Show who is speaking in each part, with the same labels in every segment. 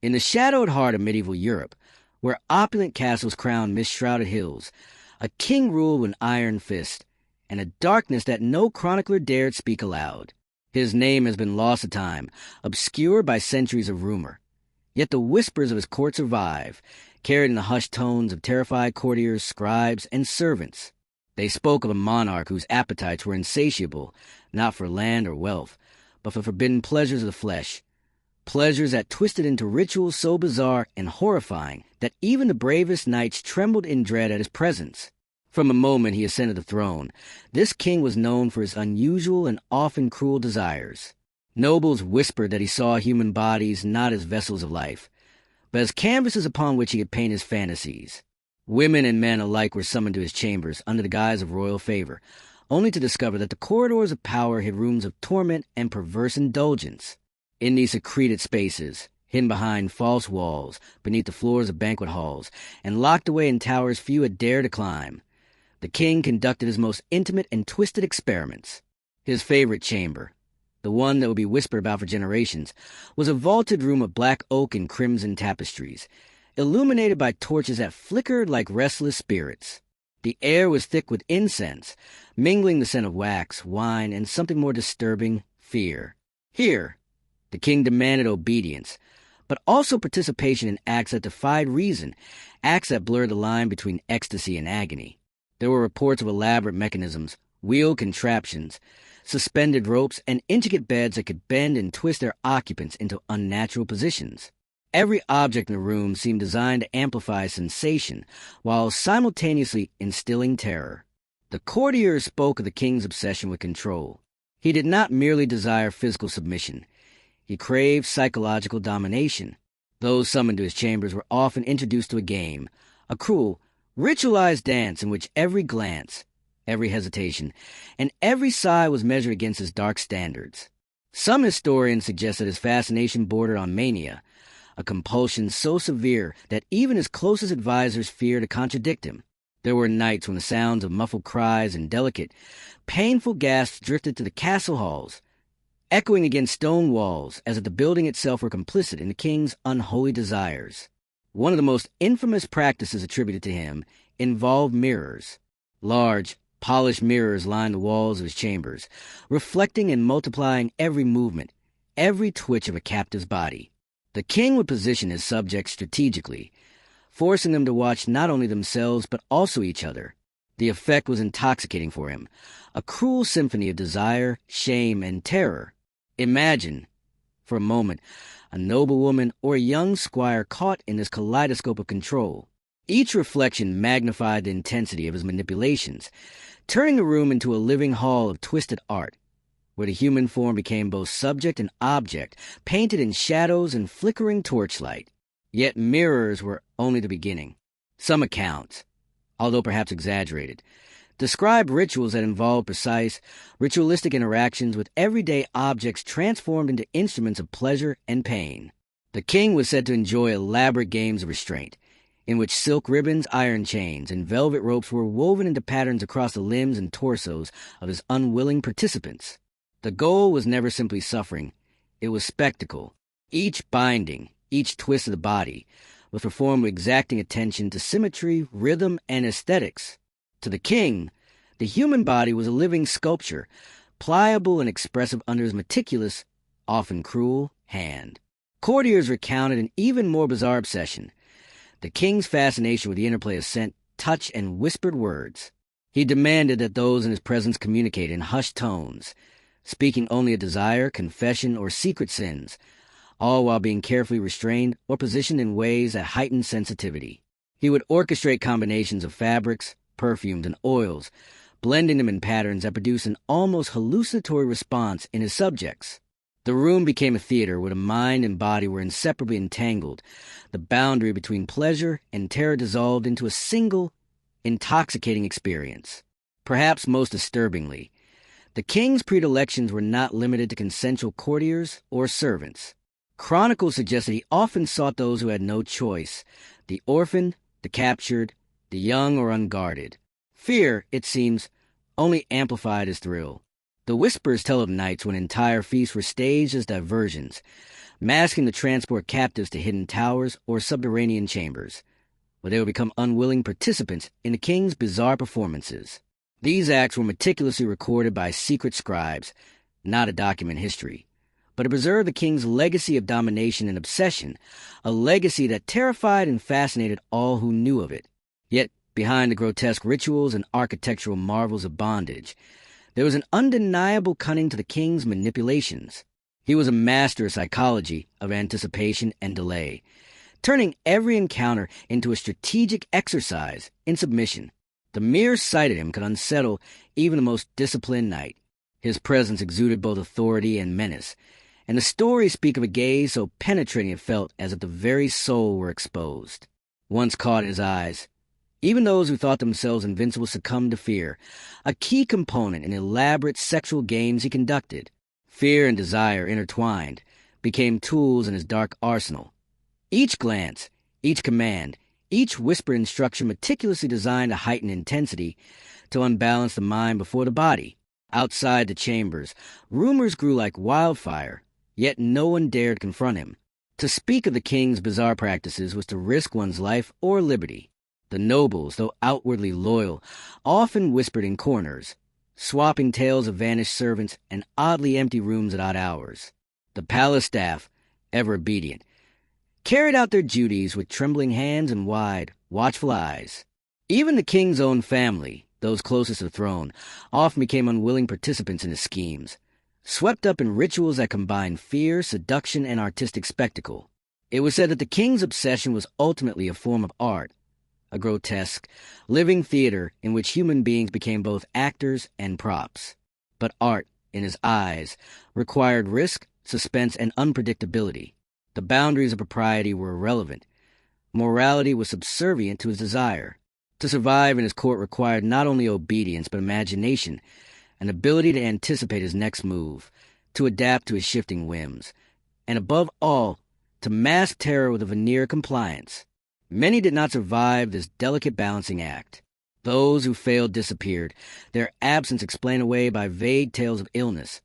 Speaker 1: In the shadowed heart of medieval Europe, where opulent castles crowned mist-shrouded hills, a king ruled with an iron fist, and a darkness that no chronicler dared speak aloud. His name has been lost to time, obscured by centuries of rumor. Yet the whispers of his court survive, carried in the hushed tones of terrified courtiers, scribes, and servants. They spoke of a monarch whose appetites were insatiable, not for land or wealth, but for forbidden pleasures of the flesh, pleasures that twisted into rituals so bizarre and horrifying that even the bravest knights trembled in dread at his presence. From the moment he ascended the throne, this king was known for his unusual and often cruel desires. Nobles whispered that he saw human bodies not as vessels of life, but as canvases upon which he could paint his fantasies. Women and men alike were summoned to his chambers under the guise of royal favor, only to discover that the corridors of power hid rooms of torment and perverse indulgence. In these secreted spaces, hidden behind false walls, beneath the floors of banquet halls, and locked away in towers few had dared to climb, the king conducted his most intimate and twisted experiments. His favorite chamber, the one that would be whispered about for generations, was a vaulted room of black oak and crimson tapestries, illuminated by torches that flickered like restless spirits. The air was thick with incense, mingling the scent of wax, wine, and something more disturbing, fear. Here, the king demanded obedience, but also participation in acts that defied reason, acts that blurred the line between ecstasy and agony. There were reports of elaborate mechanisms, wheel contraptions, suspended ropes, and intricate beds that could bend and twist their occupants into unnatural positions. Every object in the room seemed designed to amplify sensation, while simultaneously instilling terror. The courtiers spoke of the king's obsession with control. He did not merely desire physical submission. He craved psychological domination. Those summoned to his chambers were often introduced to a game, a cruel, ritualized dance in which every glance, every hesitation, and every sigh was measured against his dark standards. Some historians suggest that his fascination bordered on mania, a compulsion so severe that even his closest advisors feared to contradict him. There were nights when the sounds of muffled cries and delicate, painful gasps drifted to the castle halls, echoing against stone walls as if the building itself were complicit in the king's unholy desires. One of the most infamous practices attributed to him involved mirrors. Large, polished mirrors lined the walls of his chambers, reflecting and multiplying every movement, every twitch of a captive's body. The king would position his subjects strategically, forcing them to watch not only themselves but also each other. The effect was intoxicating for him, a cruel symphony of desire, shame, and terror. Imagine, for a moment, a noblewoman or a young squire caught in this kaleidoscope of control. Each reflection magnified the intensity of his manipulations, turning the room into a living hall of twisted art, where the human form became both subject and object, painted in shadows and flickering torchlight. Yet mirrors were only the beginning. Some accounts, although perhaps exaggerated, describe rituals that involved precise, ritualistic interactions with everyday objects transformed into instruments of pleasure and pain. The king was said to enjoy elaborate games of restraint, in which silk ribbons, iron chains, and velvet ropes were woven into patterns across the limbs and torsos of his unwilling participants. The goal was never simply suffering. It was spectacle. Each binding, each twist of the body, was performed with exacting attention to symmetry, rhythm, and aesthetics. To the king, the human body was a living sculpture, pliable and expressive under his meticulous, often cruel, hand. Courtiers recounted an even more bizarre obsession: the king's fascination with the interplay of scent, touch, and whispered words. He demanded that those in his presence communicate in hushed tones, speaking only of desire, confession, or secret sins, all while being carefully restrained or positioned in ways that heightened sensitivity. He would orchestrate combinations of fabrics, perfumes, and oils, blending them in patterns that produced an almost hallucinatory response in his subjects. The room became a theater where the mind and body were inseparably entangled, the boundary between pleasure and terror dissolved into a single, intoxicating experience. Perhaps most disturbingly, the king's predilections were not limited to consensual courtiers or servants. Chronicles suggest that he often sought those who had no choice: the orphaned, the captured, the young or unguarded. Fear, it seems, only amplified his thrill. The whispers tell of nights when entire feasts were staged as diversions, masking to transport captives to hidden towers or subterranean chambers, where they would become unwilling participants in the king's bizarre performances. These acts were meticulously recorded by secret scribes, not to document history, but to preserve the king's legacy of domination and obsession, a legacy that terrified and fascinated all who knew of it. Yet, behind the grotesque rituals and architectural marvels of bondage, there was an undeniable cunning to the king's manipulations. He was a master of psychology, of anticipation and delay, turning every encounter into a strategic exercise in submission. The mere sight of him could unsettle even the most disciplined knight. His presence exuded both authority and menace, and the stories speak of a gaze so penetrating it felt as if the very soul were exposed. Once caught in his eyes, even those who thought themselves invincible succumbed to fear, a key component in elaborate sexual games he conducted. Fear and desire intertwined, became tools in his dark arsenal. Each glance, each command, each whispered instruction meticulously designed to heighten intensity, to unbalance the mind before the body. Outside the chambers, rumors grew like wildfire, yet no one dared confront him. To speak of the king's bizarre practices was to risk one's life or liberty. The nobles, though outwardly loyal, often whispered in corners, swapping tales of vanished servants and oddly empty rooms at odd hours. The palace staff, ever obedient, carried out their duties with trembling hands and wide, watchful eyes. Even the king's own family, those closest to the throne, often became unwilling participants in his schemes, swept up in rituals that combined fear, seduction, and artistic spectacle. It was said that the king's obsession was ultimately a form of art, a grotesque, living theater in which human beings became both actors and props. But art, in his eyes, required risk, suspense, and unpredictability. The boundaries of propriety were irrelevant. Morality was subservient to his desire. To survive in his court required not only obedience but imagination, an ability to anticipate his next move, to adapt to his shifting whims, and above all, to mask terror with a veneer of compliance. Many did not survive this delicate balancing act. Those who failed disappeared, their absence explained away by vague tales of illness,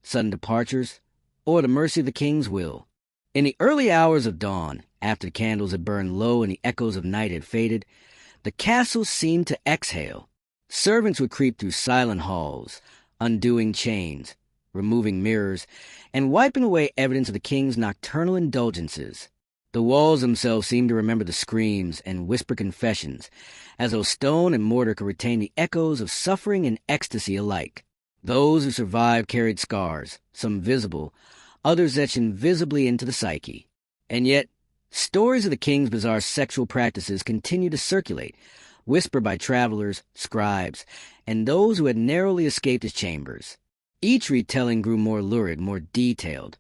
Speaker 1: sudden departures, or the mercy of the king's will. In the early hours of dawn, after the candles had burned low and the echoes of night had faded, the castle seemed to exhale. Servants would creep through silent halls, undoing chains, removing mirrors, and wiping away evidence of the king's nocturnal indulgences. The walls themselves seemed to remember the screams and whispered confessions, as though stone and mortar could retain the echoes of suffering and ecstasy alike. Those who survived carried scars, some visible, others etched invisibly into the psyche. And yet, stories of the king's bizarre sexual practices continued to circulate, whispered by travelers, scribes, and those who had narrowly escaped his chambers. Each retelling grew more lurid, more detailed,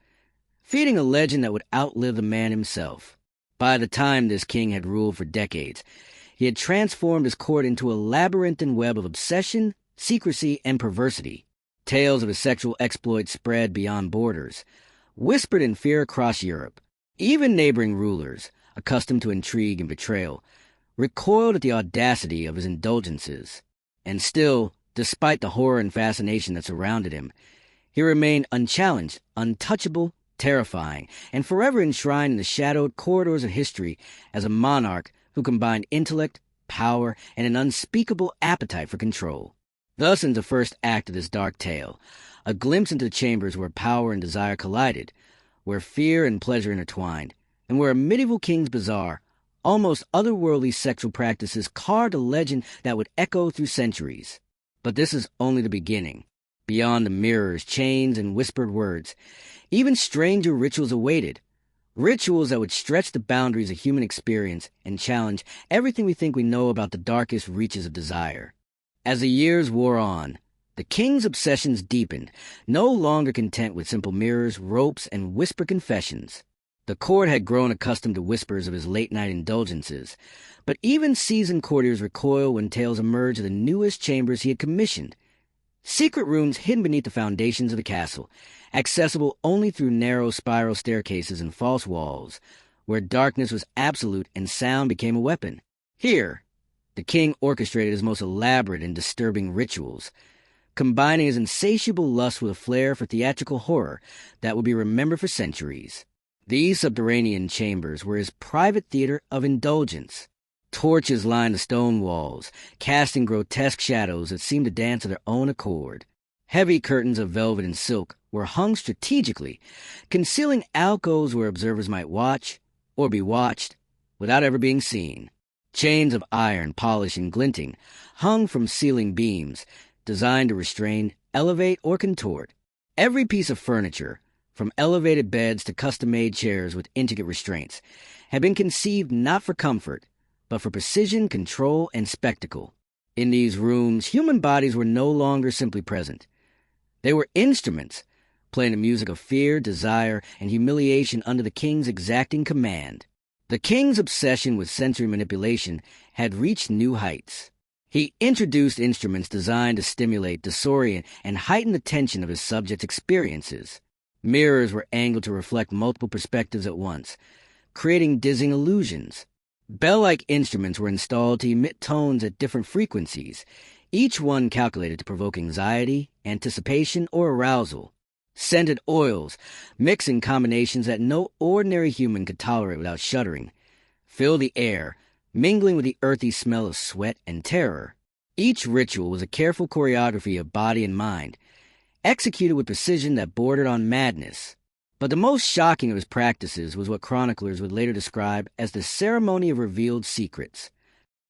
Speaker 1: feeding a legend that would outlive the man himself. By the time this king had ruled for decades, he had transformed his court into a labyrinthine web of obsession, secrecy, and perversity. Tales of his sexual exploits spread beyond borders, whispered in fear across Europe. Even neighboring rulers, accustomed to intrigue and betrayal, recoiled at the audacity of his indulgences. And still, despite the horror and fascination that surrounded him, he remained unchallenged, untouchable, terrifying, and forever enshrined in the shadowed corridors of history as a monarch who combined intellect, power, and an unspeakable appetite for control. Thus ends the first act of this dark tale, a glimpse into the chambers where power and desire collided, where fear and pleasure intertwined, and where a medieval king's bizarre, almost otherworldly sexual practices carved a legend that would echo through centuries. But this is only the beginning. Beyond the mirrors, chains, and whispered words, even stranger rituals awaited. Rituals that would stretch the boundaries of human experience and challenge everything we think we know about the darkest reaches of desire. As the years wore on, the king's obsessions deepened, no longer content with simple mirrors, ropes, and whispered confessions. The court had grown accustomed to whispers of his late-night indulgences, but even seasoned courtiers recoiled when tales emerged of the newest chambers he had commissioned. Secret rooms hidden beneath the foundations of the castle, accessible only through narrow spiral staircases and false walls, where darkness was absolute and sound became a weapon. Here, the king orchestrated his most elaborate and disturbing rituals, combining his insatiable lust with a flair for theatrical horror that would be remembered for centuries. These subterranean chambers were his private theater of indulgence. Torches lined the stone walls, casting grotesque shadows that seemed to dance of their own accord. Heavy curtains of velvet and silk were hung strategically, concealing alcoves where observers might watch, or be watched, without ever being seen. Chains of iron, polished and glinting, hung from ceiling beams, designed to restrain, elevate, or contort. Every piece of furniture, from elevated beds to custom-made chairs with intricate restraints, had been conceived not for comfort, but for precision, control, and spectacle. In these rooms, human bodies were no longer simply present. They were instruments, playing the music of fear, desire, and humiliation under the king's exacting command. The king's obsession with sensory manipulation had reached new heights. He introduced instruments designed to stimulate, disorient, and heighten the tension of his subjects' experiences. Mirrors were angled to reflect multiple perspectives at once, creating dizzying illusions. Bell-like instruments were installed to emit tones at different frequencies, each one calculated to provoke anxiety, anticipation, or arousal. Scented oils, mixing combinations that no ordinary human could tolerate without shuddering, filled the air, mingling with the earthy smell of sweat and terror. Each ritual was a careful choreography of body and mind, executed with precision that bordered on madness. But the most shocking of his practices was what chroniclers would later describe as the ceremony of revealed secrets.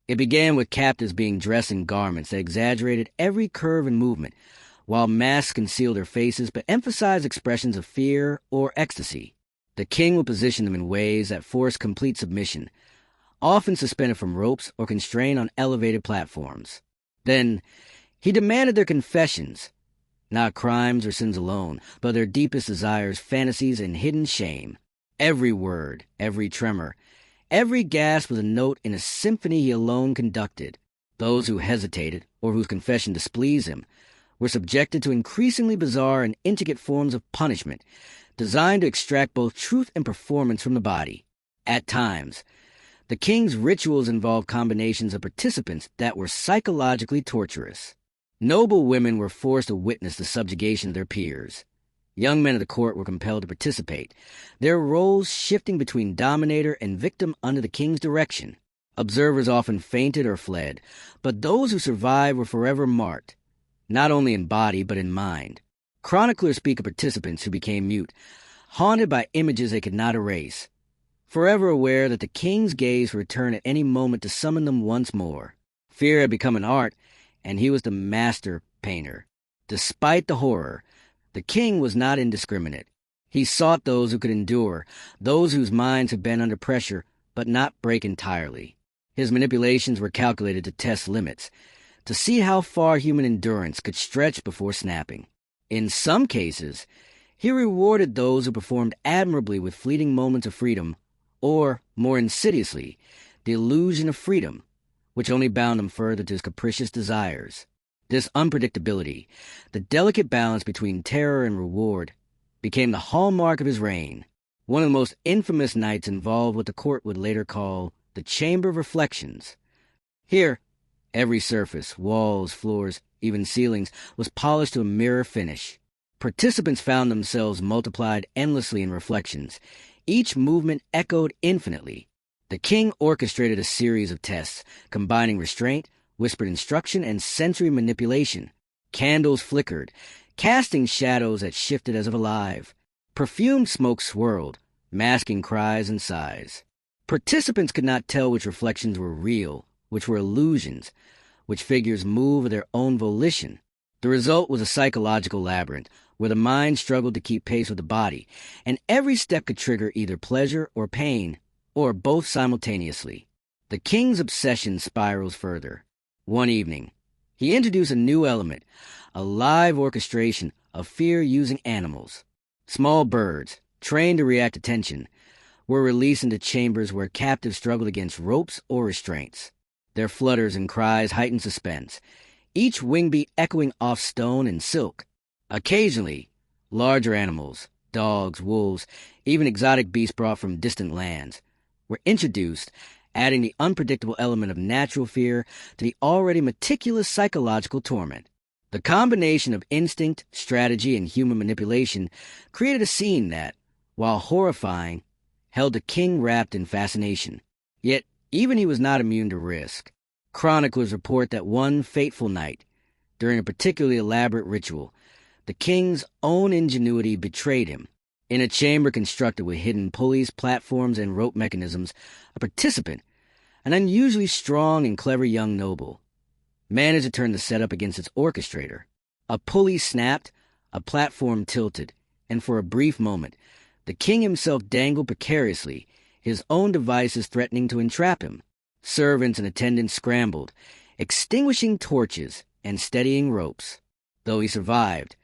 Speaker 1: It began with captives being dressed in garments that exaggerated every curve and movement, while masks concealed their faces but emphasized expressions of fear or ecstasy. The king would position them in ways that forced complete submission, often suspended from ropes or constrained on elevated platforms. Then, he demanded their confessions, not crimes or sins alone, but their deepest desires, fantasies, and hidden shame. Every word, every tremor, every gasp was a note in a symphony he alone conducted. Those who hesitated, or whose confession displeased him, were subjected to increasingly bizarre and intricate forms of punishment, designed to extract both truth and performance from the body. At times, the king's rituals involved combinations of participants that were psychologically torturous. Noble women were forced to witness the subjugation of their peers. Young men of the court were compelled to participate, their roles shifting between dominator and victim under the king's direction. Observers often fainted or fled, but those who survived were forever marked, not only in body but in mind. Chroniclers speak of participants who became mute, haunted by images they could not erase, forever aware that the king's gaze would return at any moment to summon them once more. Fear had become an art, and he was the master painter. Despite the horror, the king was not indiscriminate. He sought those who could endure, those whose minds had been under pressure but not break entirely. His manipulations were calculated to test limits, to see how far human endurance could stretch before snapping. In some cases, he rewarded those who performed admirably with fleeting moments of freedom, or, more insidiously, the illusion of freedom, which only bound him further to his capricious desires. This unpredictability, the delicate balance between terror and reward, became the hallmark of his reign. One of the most infamous nights involved what the court would later call the Chamber of Reflections. Here, every surface, walls, floors, even ceilings, was polished to a mirror finish. Participants found themselves multiplied endlessly in reflections. Each movement echoed infinitely. The king orchestrated a series of tests, combining restraint, whispered instruction, and sensory manipulation. Candles flickered, casting shadows that shifted as if alive. Perfumed smoke swirled, masking cries and sighs. Participants could not tell which reflections were real, which were illusions, which figures move of their own volition. The result was a psychological labyrinth, where the mind struggled to keep pace with the body, and every step could trigger either pleasure or pain, or both simultaneously. The king's obsession spirals further. One evening, he introduced a new element, a live orchestration of fear using animals. Small birds, trained to react to tension, were released into chambers where captives struggled against ropes or restraints. Their flutters and cries heightened suspense, each wingbeat echoing off stone and silk. Occasionally, larger animals, dogs, wolves, even exotic beasts brought from distant lands, were introduced, adding the unpredictable element of natural fear to the already meticulous psychological torment. The combination of instinct, strategy, and human manipulation created a scene that, while horrifying, held the king wrapped in fascination. Yet, even he was not immune to risk. Chroniclers report that one fateful night, during a particularly elaborate ritual, the king's own ingenuity betrayed him. In a chamber constructed with hidden pulleys, platforms, and rope mechanisms, a participant, an unusually strong and clever young noble, managed to turn the setup against its orchestrator. A pulley snapped, a platform tilted, and for a brief moment, the king himself dangled precariously, his own devices threatening to entrap him. Servants and attendants scrambled, extinguishing torches and steadying ropes. Though he survived,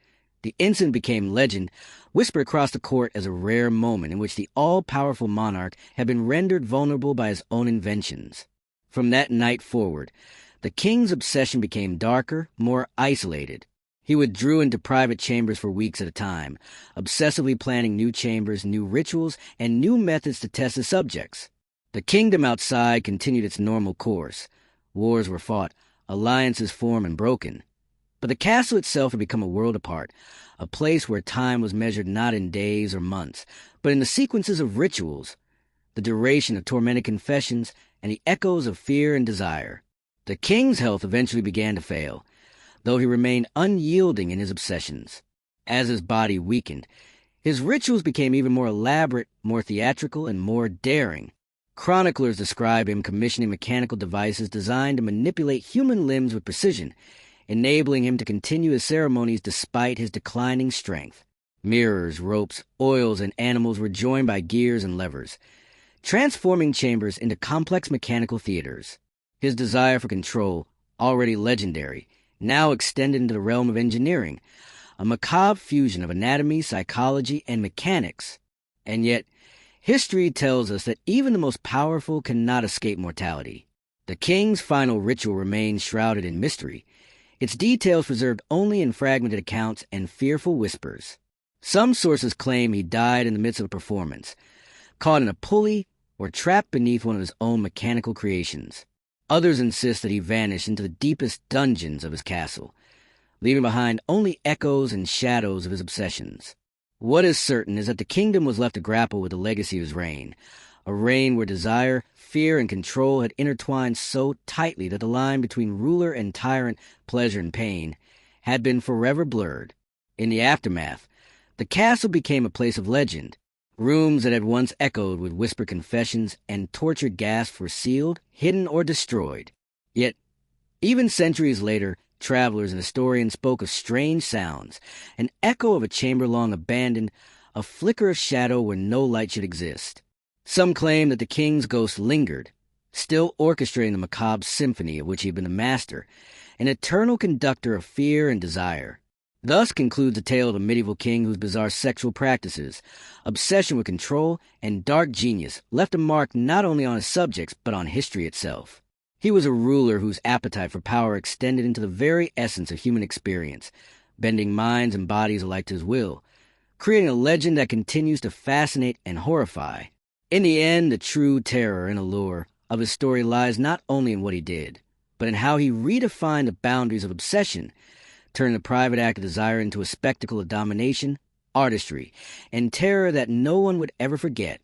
Speaker 1: the incident became legend, whispered across the court as a rare moment in which the all-powerful monarch had been rendered vulnerable by his own inventions. From that night forward, the king's obsession became darker, more isolated. He withdrew into private chambers for weeks at a time, obsessively planning new chambers, new rituals, and new methods to test his subjects. The kingdom outside continued its normal course. Wars were fought, alliances formed and broken. But the castle itself had become a world apart, a place where time was measured not in days or months, but in the sequences of rituals, the duration of tormented confessions, and the echoes of fear and desire. The king's health eventually began to fail, though he remained unyielding in his obsessions. As his body weakened, his rituals became even more elaborate, more theatrical, and more daring. Chroniclers describe him commissioning mechanical devices designed to manipulate human limbs with precision, enabling him to continue his ceremonies despite his declining strength. Mirrors, ropes, oils, and animals were joined by gears and levers, transforming chambers into complex mechanical theaters. His desire for control, already legendary, now extended into the realm of engineering, a macabre fusion of anatomy, psychology, and mechanics. And yet, history tells us that even the most powerful cannot escape mortality. The king's final ritual remains shrouded in mystery, its details preserved only in fragmented accounts and fearful whispers. Some sources claim he died in the midst of a performance, caught in a pulley or trapped beneath one of his own mechanical creations. Others insist that he vanished into the deepest dungeons of his castle, leaving behind only echoes and shadows of his obsessions. What is certain is that the kingdom was left to grapple with the legacy of his reign, a reign where desire, fear, and control had intertwined so tightly that the line between ruler and tyrant, pleasure and pain, had been forever blurred. In the aftermath, the castle became a place of legend. Rooms that had once echoed with whispered confessions and tortured gasps were sealed, hidden, or destroyed. Yet, even centuries later, travelers and historians spoke of strange sounds, an echo of a chamber long abandoned, a flicker of shadow where no light should exist. Some claim that the king's ghost lingered, still orchestrating the macabre symphony of which he had been the master, an eternal conductor of fear and desire. Thus concludes the tale of a medieval king whose bizarre sexual practices, obsession with control, and dark genius left a mark not only on his subjects but on history itself. He was a ruler whose appetite for power extended into the very essence of human experience, bending minds and bodies alike to his will, creating a legend that continues to fascinate and horrify. In the end, the true terror and allure of his story lies not only in what he did, but in how he redefined the boundaries of obsession, turning the private act of desire into a spectacle of domination, artistry, and terror that no one would ever forget.